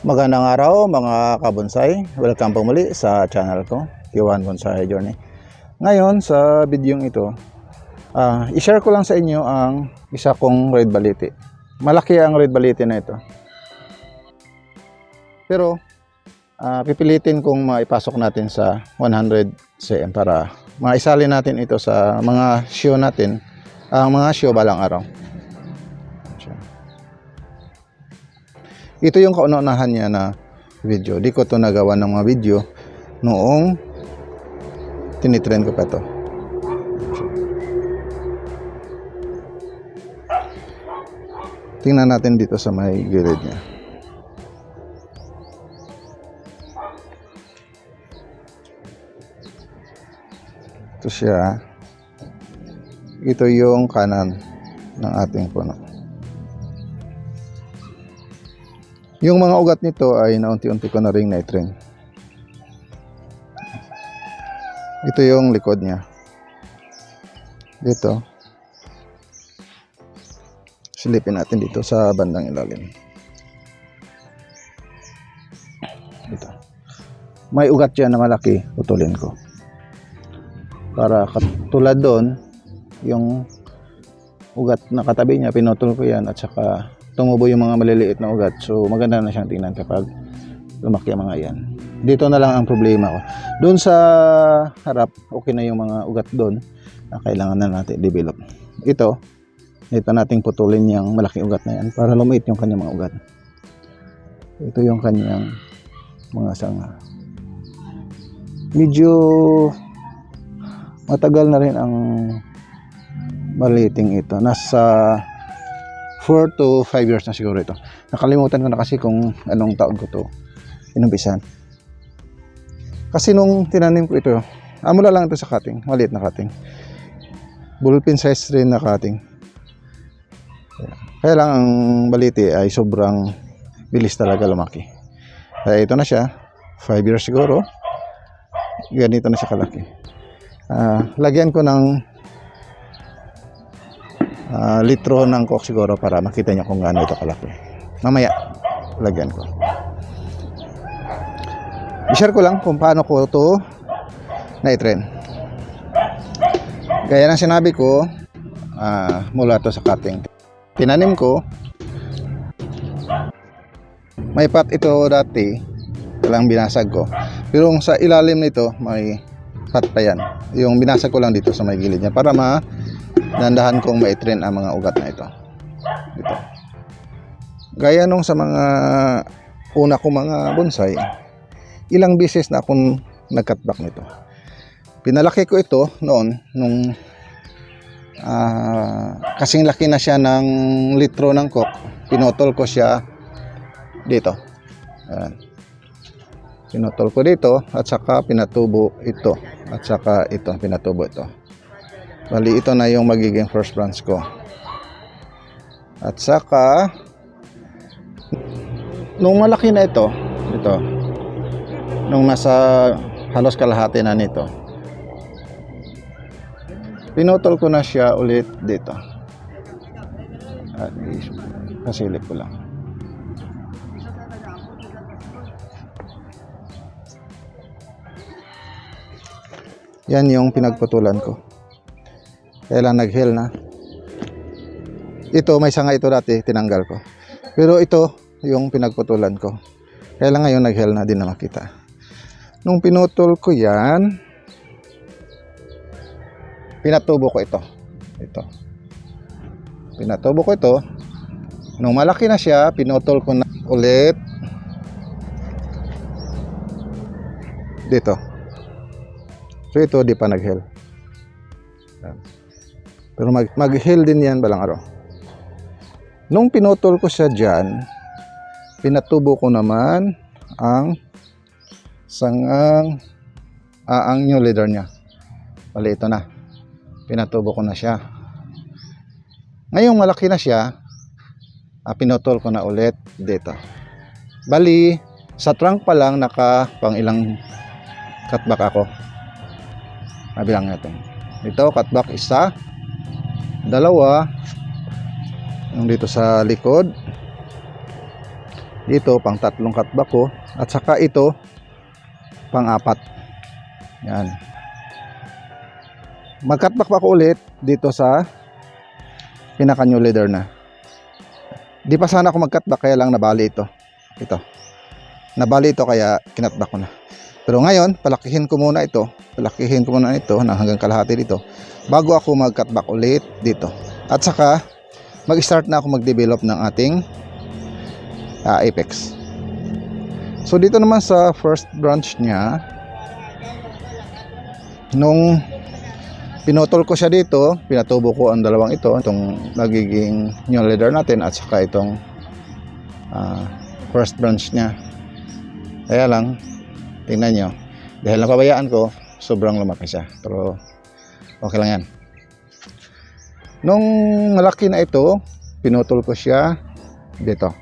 Magandang araw mga kabonsai. Welcome po muli sa channel ko, Kiwan Bonsai Journey. Ngayon sa video ito, i-share ko lang sa inyo ang isa kong red baliti. Malaki ang red baliti na ito. Pero pipilitin kong maipasok natin sa 100 cm para maisali natin ito sa mga show natin, ang mga show balang araw. Ito yung kaunahan niya na video. Di ko to nagawa ng mga video noong tinitrend ko pa to. Tingnan natin dito sa may gilid niya. Ito siya. Ito yung kanan ng ating puno. Yung mga ugat nito ay naunti-unti ko na ring na-train. Ito yung likod niya. Dito. Silipin natin dito sa bandang ilalim. Dito. May ugat dyan na malaki. Putulin ko. Para katulad doon, yung ugat na katabi niya, pinutol ko yan at saka tumubo yung mga maliliit na ugat. So maganda na siyang tingnan kapag lumaki ang mga yan. Dito na lang ang problema ko. Doon sa harap, okay na yung mga ugat doon na kailangan na natin develop. Ito nating putulin yung malaking ugat na yan para lumiit yung kanyang mga ugat. Ito yung kanyang mga sanga. Medyo matagal na rin ang maliting ito. Nasa 4 to 5 years na siguro ito. Nakalimutan ko na kasi kung anong taon ko to inumpisan. Kasi nung tinanim ko ito, mula lang ito sa cutting, maliit na cutting. Ballpen size rin na cutting. Kaya lang ang baliti ay sobrang bilis talaga lumaki. Kaya ito na siya, 5 years siguro. Ganito na siya kalaki. Lagyan ko ng litro ng coke siguro para makita nyo kung gaano ito kalaki. Mamaya lagyan ko. I-share ko lang kung paano ko ito na-train. Gaya ng sinabi ko, mula to sa cutting. Tinanim ko. May pot ito dati, lang binasag ko. Pero sa ilalim nito may pot pa yan. Yung binasag ko lang dito sa may gilid niya para dandahan kong ma-train ang mga ugat na ito. Ito. Gaya nung sa mga una kong mga bonsai, ilang beses na akong nag-cutback nito. Pinalaki ko ito noon nung kasing laki na siya ng litro ng coke. Pinotol ko siya dito. Ayan. Pinotol ko dito at saka pinatubo ito. At saka ito, pinatubo ito. Bali, ito na yung magiging first branch ko. At saka, nung malaki na ito, nung nasa halos kalahati na nito, pinutol ko na siya ulit dito. At pasilip ko lang. Yan yung pinagputulan ko. Kaya lang nag-heal na. Ito, may sanga ito dati, tinanggal ko. Pero ito, yung pinagputulan ko. Kaya lang ngayon nag-heal na din na makita. Nung pinutol ko yan, pinatubo ko ito. Pinatubo ko ito. Nung malaki na siya, pinutol ko na ulit. Dito. So ito, di pa nag-heal. Pero mag-heal din yan balang araw. Nung pinutol ko siya dyan, pinatubo ko naman ang sangang ang new leader niya. Bali, ito na. Pinatubo ko na siya. Ngayong malaki na siya, pinutol ko na ulit dito. Bali, sa trunk pa lang pang ilang cutback ako. Nabilang natin. Ito, cutback isa. Dalawa, yung dito sa likod, Dito, pang tatlong cutback ko. At saka ito, pang apat. Yan. Mag-cutback pa ako ulit dito sa pinaka new leader na. Di pa sana ako mag-cutback, kaya lang nabali ito. Ito. Nabali ito, kaya kinatback ko na. Pero ngayon, palakihin ko muna ito. Palakihin ko muna ito na hanggang kalahati dito. Bago ako mag-cutback ulit dito. At saka, mag-start na ako mag-develop ng ating apex. So dito naman sa first branch niya, nung pinutol ko siya dito, pinatubo ko ang dalawang ito, itong nagiging new leader natin at saka itong first branch niya. Kaya lang, tingnan nyo, dahil napabayaan ko, sobrang lumaki siya. Pero okay lang yan. Nung malaki na ito, pinutol ko siya dito.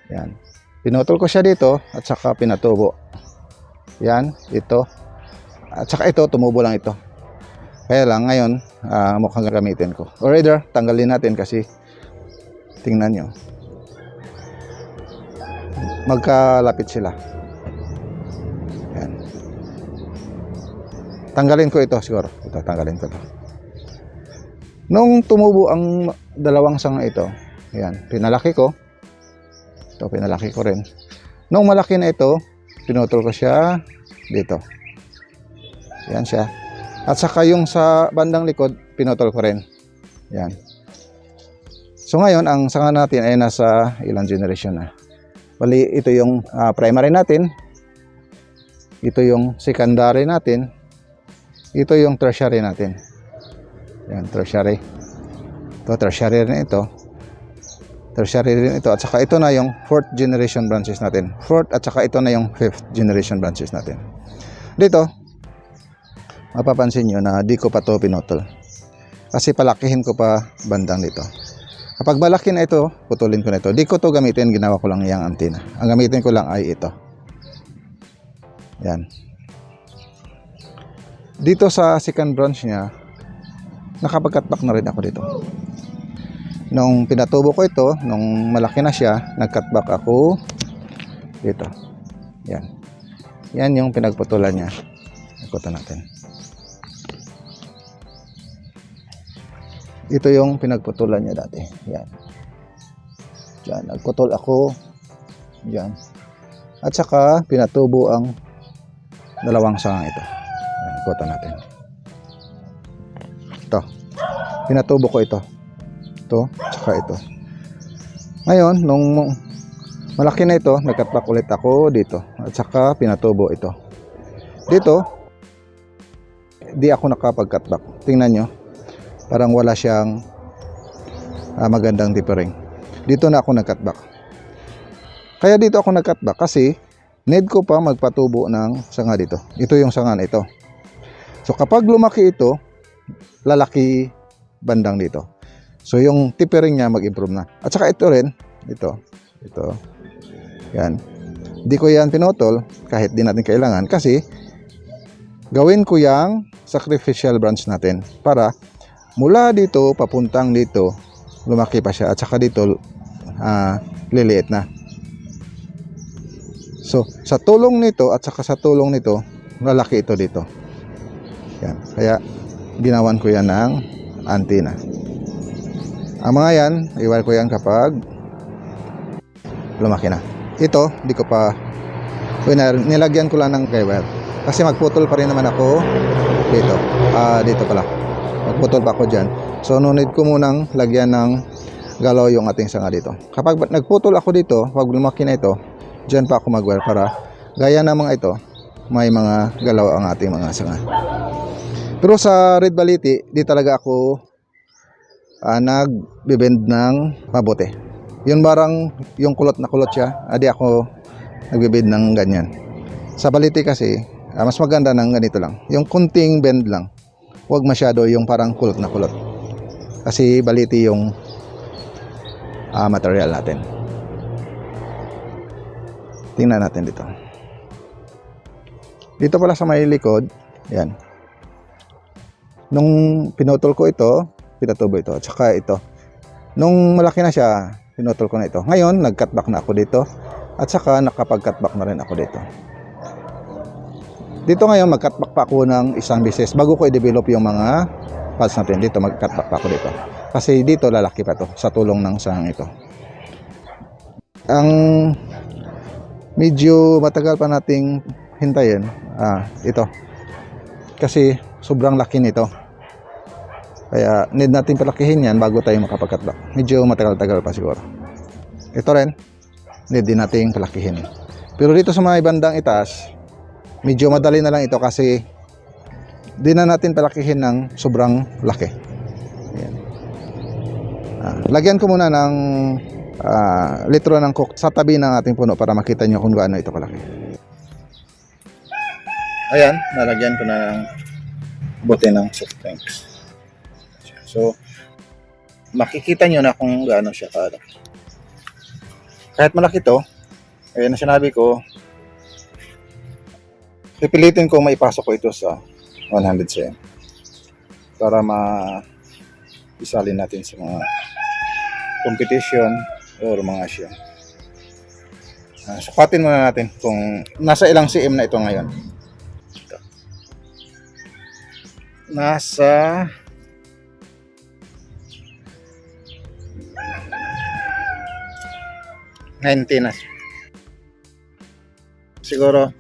Yan. Pinutol ko siya dito at saka pinatubo. Yan, ito. At saka ito, tumubo lang ito. Kaya lang ngayon, mukhang gagamitin ko. Or rather, tanggalin natin kasi tingnan nyo. Magkalapit sila. Yan. Tanggalin ko ito siguro. Ito, tanggalin ko ito. Nung tumubo ang dalawang sanga ito, yan, pinalaki ko. Ito, pinalaki ko rin. Nung malaki na ito, pinutol ko siya dito. Yan siya. At saka yung sa bandang likod, pinutol ko rin. Yan. So ngayon, ang sanga natin ay nasa ilang generation na. Bali, ito yung primary natin. Ito yung secondary natin. Ito yung tertiary natin. Yan, tertiary. Ito, tertiary rin ito. Tertiary rin ito. At saka ito na yung 4th generation branches natin. 4th at saka ito na yung 5th generation branches natin. Dito, mapapansin nyo na di ko pa to pinutol. Kasi palakihin ko pa bandang dito. Kapag malaki na ito, putulin ko na ito. Di ko to gamitin, ginawa ko lang yung antenna. Ang gamitin ko lang ay ito. Yan. Dito sa second branch niya, nakapag-cutback na rin ako dito. Nung pinatubo ko ito, nung malaki na siya, nag-cutback ako dito. Yan. Yan yung pinagputulan niya. Ikutan natin. Ito yung pinagputulan niya dati. Yan. Diyan, nagputol ako. Diyan. At saka, pinatubo ang dalawang sangang ito. Yan, ikutan natin. Ito. Pinatubo ko ito. Ito, saka ito. Ngayon, nung malaki na ito, nag-cutback ulit ako dito. At saka, pinatubo ito. Dito, di ako nakapag-cutback. Tingnan nyo. Parang wala siyang magandang tapering. Dito na ako nag-cutback. Kaya dito ako nag-cutback kasi need ko pa magpatubo ng sanga dito. Ito yung sanga na ito. So kapag lumaki ito, lalaki bandang dito. So yung tapering niya mag-improve na. At saka ito rin, ito. Yan. Hindi ko yan pinutol kahit di natin kailangan kasi gawin ko yung sacrificial branch natin para mula dito papuntang dito lumaki pa siya at saka dito liliit na. So sa tulong nito at saka sa tulong nito lalaki ito dito. Yan. Kaya ginawan ko yan ng antenna. Ang mga yan, iwan ko yan kapag lumaki na. Ito, di ko pa nilagyan ko lang ng wire kasi magputol pa rin naman ako dito. Dito pala. Magputol pa ako dyan. So, no need ko munang lagyan ng galaw yung ating sanga dito. Kapag nagputol ako dito, pag lumaki na ito, dyan pa ako mag-wire para gaya ng mga ito, may mga galaw ang ating mga sanga. Pero sa red baliti, di talaga ako nag-bend ng mabuti. Yun barang yung kulot na kulot siya, di ako nag-bend ng ganyan. Sa baliti kasi, mas maganda ng ganito lang. Yung kunting bend lang. Huwag masyado yung parang kulot na kulot. Kasi baliti yung material natin. Tingnan natin dito. Dito pala sa may likod, yan. Nung pinutol ko ito, pinatubo ito, at saka ito. Nung malaki na siya, pinutol ko na ito. Ngayon, nag-cutback na ako dito. At saka, nakapag-cutback na rin ako dito. Dito ngayon, mag-cutback pa ako ng isang beses bago ko i-develop yung mga pads natin. Dito, mag-cutback pa ako dito. Kasi dito, lalaki pa to sa tulong ng sang ito. Ang medyo matagal pa nating hintayin, ito. Kasi sobrang laki nito. Kaya need natin palakihin yan bago tayo makapag-cutback. Medyo matagal-tagal pa siguro. Ito rin, need din nating palakihin. Pero dito sa mga bandang itaas, medyo madali na lang ito kasi di na natin palakihin ng sobrang laki. Ayan. Lagyan ko muna ng litro ng coke sa tabi ng ating puno para makita nyo kung gaano ito kalaki. Ayan, nalagyan ko na ng bote ng soft drinks. So, makikita nyo na kung gaano siya kalaki. Kahit malaki to, ayan na sinabi ko, pipilitin ko maipasok ko ito sa 100 cm para isalin natin sa mga competition or mga show. Sukatin muna natin kung nasa ilang cm na ito ngayon. Nasa 90 na. Siguro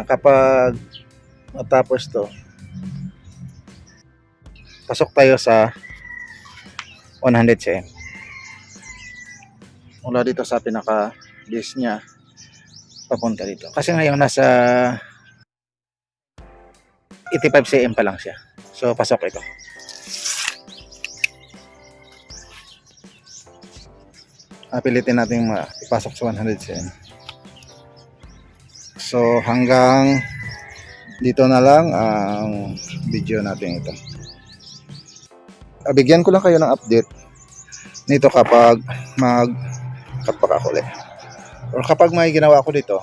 kapag matapos to, pasok tayo sa 100 cm. Mula dito sa pinaka base niya papunta dito. Kasi ngayon nasa 85 cm pa lang siya. So pasok ito. Pilitin natin ipasok sa 100 cm. So hanggang dito na lang ang video natin ito. Bigyan ko lang kayo ng update nito kapag mag-cutback ako ulit. Or kapag may ginawa ako dito,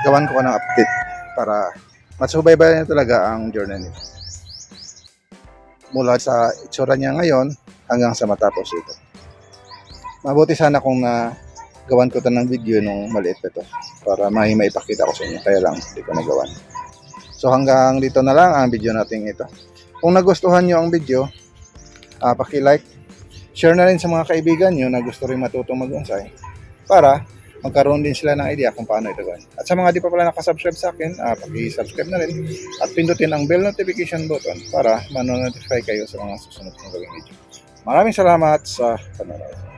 gawan ko ng update para masubaybayan talaga ang journey nito. Mula sa itsura niya ngayon hanggang sa matapos ito. Mabuti sana kung gawan ko ito ng video nung maliit pa ito para maipakita ko sa inyo. Kaya lang, hindi ko nagawan. So hanggang dito na lang ang video natin ito. Kung nagustuhan nyo ang video, paki-like, share na rin sa mga kaibigan nyo na gusto rin matutong mag-bonsai para magkaroon din sila ng idea kung paano ito gawin. At sa mga di pa pala nakasubscribe sa akin, paki-subscribe na rin at pindutin ang bell notification button para manonotify kayo sa mga susunod kong gawing video. Maraming salamat sa panonood.